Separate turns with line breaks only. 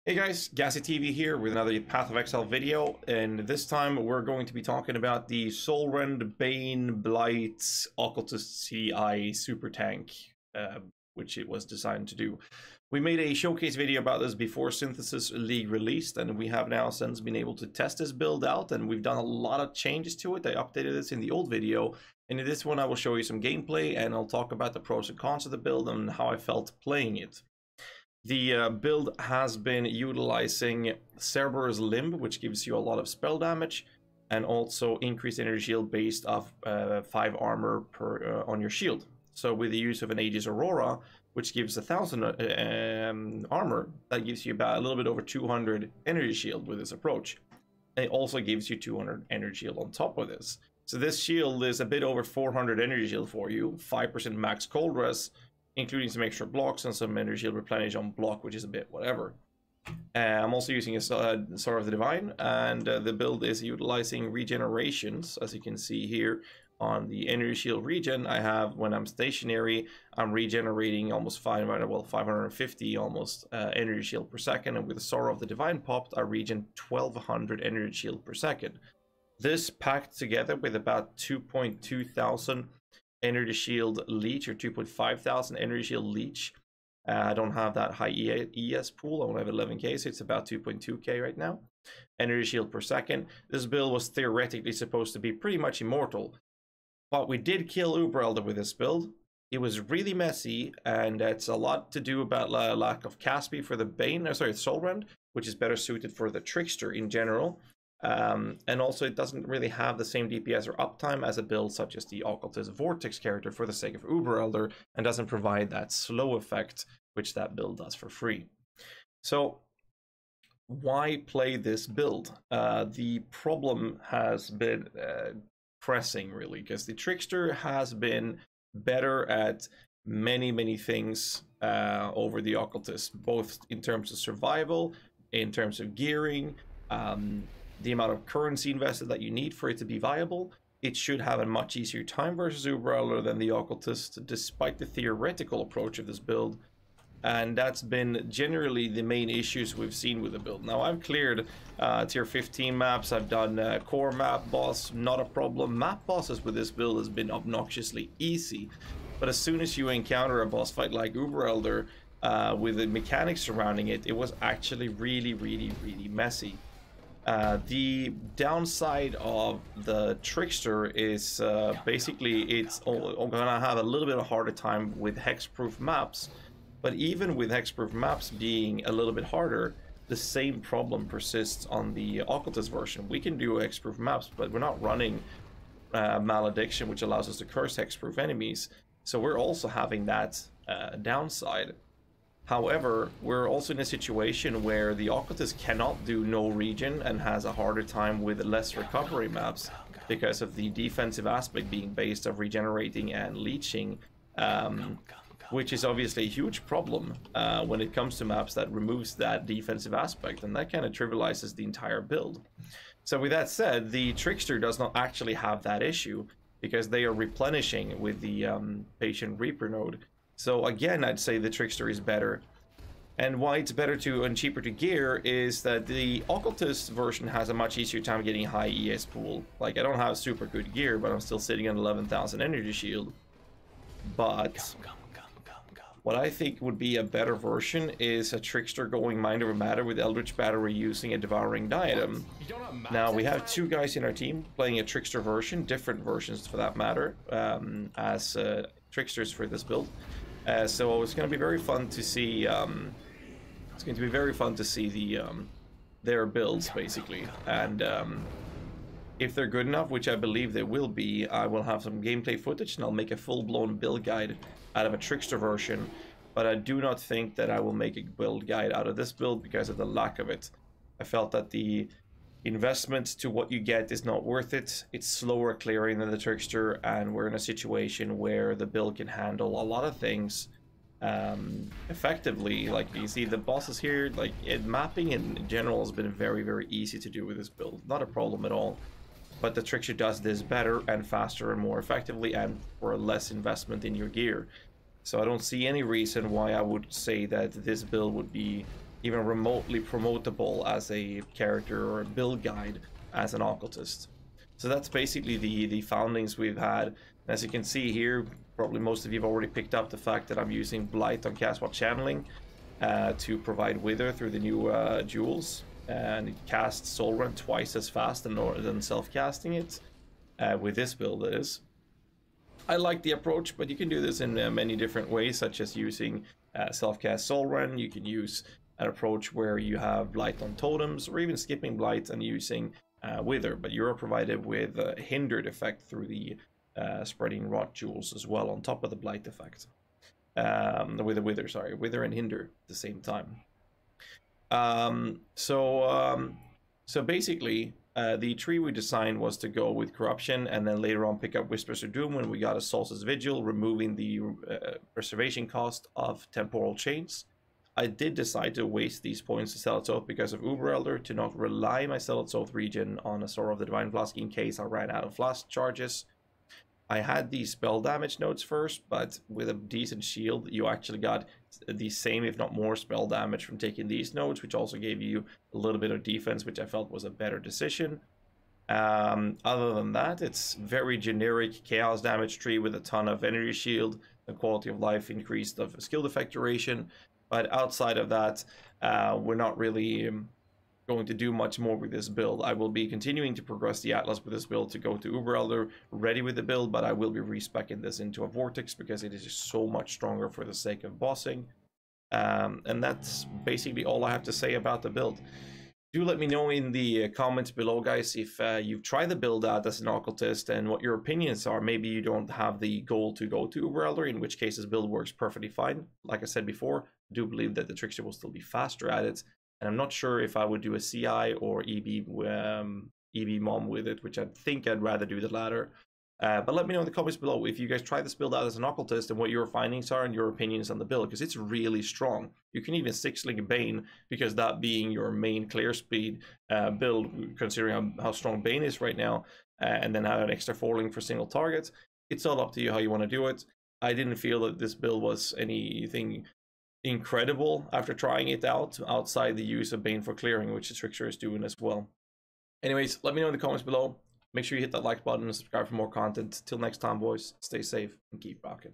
Hey guys, GhazzyTV here with another Path of Exile video, and this time we're going to be talking about the Soulrend Bane Blight Occultist CI Super Tank, which it was designed to do. We made a showcase video about this before Synthesis League released, and we have now since been able to test this build out, and we've done a lot of changes to it. I updated this in the old video, and in this one I will show you some gameplay, and I'll talk about the pros and cons of the build and how I felt playing it. The build has been utilizing Cerberus Limb, which gives you a lot of spell damage, and also increased energy shield based off 5 armor per on your shield. So with the use of an Aegis Aurora, which gives 1000 armor, that gives you about a little bit over 200 energy shield with this approach. And it also gives you 200 energy shield on top of this. So this shield is a bit over 400 energy shield for you, 5% max cold res, including some extra blocks and some energy shield replenish on block, which is a bit whatever. I'm also using a Sword of the Divine, and the build is utilizing regenerations, as you can see here on the energy shield regen. I have, when I'm stationary, I'm regenerating almost 550 almost energy shield per second, and with the Sword of the Divine popped, I regen 1200 energy shield per second. This packed together with about 2.2 thousand energy shield leech, or 2.5 thousand energy shield leech. I don't have that high ES pool. I only have 11k, so it's about 2.2k right now. Energy shield per second. This build was theoretically supposed to be pretty much immortal, but we did kill Uber Elder with this build. It was really messy, and it's a lot to do about lack of cast speed for the Bane, Soulrend, which is better suited for the Trickster in general. And also it doesn't really have the same DPS or uptime as a build such as the Occultist Vortex character for the sake of Uber Elder, and doesn't provide that slow effect which that build does for free. So why play this build? The problem has been pressing, really, because the Trickster has been better at many things over the Occultist, both in terms of survival, in terms of gearing, the amount of currency invested that you need for it to be viable. It should have a much easier time versus Uber Elder than the Occultist, despite the theoretical approach of this build. And that's been generally the main issues we've seen with the build. Now, I've cleared tier 15 maps, I've done core map boss, not a problem. Map bosses with this build has been obnoxiously easy. But as soon as you encounter a boss fight like Uber Elder, with the mechanics surrounding it, it was actually really messy. The downside of the Trickster is basically it's gonna have a little bit of harder time with hexproof maps, but even with hexproof maps being a little bit harder, the same problem persists on the Occultist version. We can do hexproof maps, but we're not running Malediction, which allows us to curse hexproof enemies, so we're also having that downside. However, we're also in a situation where the Occultist cannot do no regen and has a harder time with less recovery maps because of the defensive aspect being based of regenerating and leeching, which is obviously a huge problem when it comes to maps that removes that defensive aspect, and that kind of trivializes the entire build. So with that said, the Trickster does not actually have that issue because they are replenishing with the Patient Reaper node. So again, I'd say the Trickster is better. And why it's better to and cheaper to gear is that the Occultist version has a much easier time getting high ES pool. Like, I don't have super good gear, but I'm still sitting on 11,000 energy shield. But what I think would be a better version is a Trickster going Mind Over Matter with Eldritch Battery using a Devouring Diadem. Now, we have 2 guys in our team playing a Trickster version, different versions for that matter, as Tricksters for this build. So it's going to be very fun to see. It's going to be very fun to see the their builds basically, and if they're good enough, which I believe they will be, I will have some gameplay footage and I'll make a full-blown build guide out of a Trickster version. But I do not think that I will make a build guide out of this build because of the lack of it. I felt that the investment to what you get is not worth it. It's slower clearing than the Trickster, and we're in a situation where the build can handle a lot of things effectively. Like, you see the bosses here, like mapping in general has been very easy to do with this build, not a problem at all. But the Trickster does this better and faster and more effectively, and for less investment in your gear. So I don't see any reason why I would say that this build would be even remotely promotable as a character or a build guide as an Occultist. So that's basically the foundings we've had. And as you can see here, probably most of you have already picked up the fact that I'm using Blight on Castwatch Channeling to provide Wither through the new jewels. And it casts Soulrend twice as fast than self-casting it. With this build, it is. I like the approach, but you can do this in many different ways, such as using self-cast Soulrend. You can use an approach where you have Blight on totems, or even skipping Blight and using Wither, but you're provided with a hindered effect through the spreading rot jewels as well, on top of the Blight effect. With the Wither, sorry, Wither and Hinder at the same time. So basically, the tree we designed was to go with Corruption, and then later on pick up Whispers of Doom when we got a Solstice Vigil, removing the preservation cost of Temporal Chains. I did decide to waste these points to Zealot's Oath because of Uber Elder, to not rely my Zealot's Oath regen on a Sorrow of the Divine Flask in case I ran out of flask charges. I had the spell damage nodes first, but with a decent shield, you actually got the same, if not more, spell damage from taking these nodes, which also gave you a little bit of defense, which I felt was a better decision. Other than that, it's very generic chaos damage tree with a ton of energy shield, the quality of life increased of skill effect duration. But outside of that, we're not really going to do much more with this build. I will be continuing to progress the Atlas with this build to go to Uber Elder ready with the build, but I will be respecking this into a Vortex because it is just so much stronger for the sake of bossing. And that's basically all I have to say about the build. Do let me know in the comments below, guys, if you've tried the build out as an Occultist and what your opinions are. Maybe you don't have the goal to go to Uber Elder, in which case this build works perfectly fine. Like I said before, I do believe that the Trickster will still be faster at it. And I'm not sure if I would do a CI or EB mom with it, which I think I'd rather do the latter. But let me know in the comments below if you guys try this build out as an Occultist and what your findings are and your opinions on the build, because it's really strong. You can even 6-link Bane, because that being your main clear speed build, considering how strong Bane is right now, and then have an extra 4-link for single targets. It's all up to you how you want to do it. I didn't feel that this build was anything incredible after trying it out, outside the use of Bane for clearing, which the Trickster is doing as well. Anyways, let me know in the comments below. Make sure you hit that like button and subscribe for more content. Till next time, boys, stay safe and keep rocking.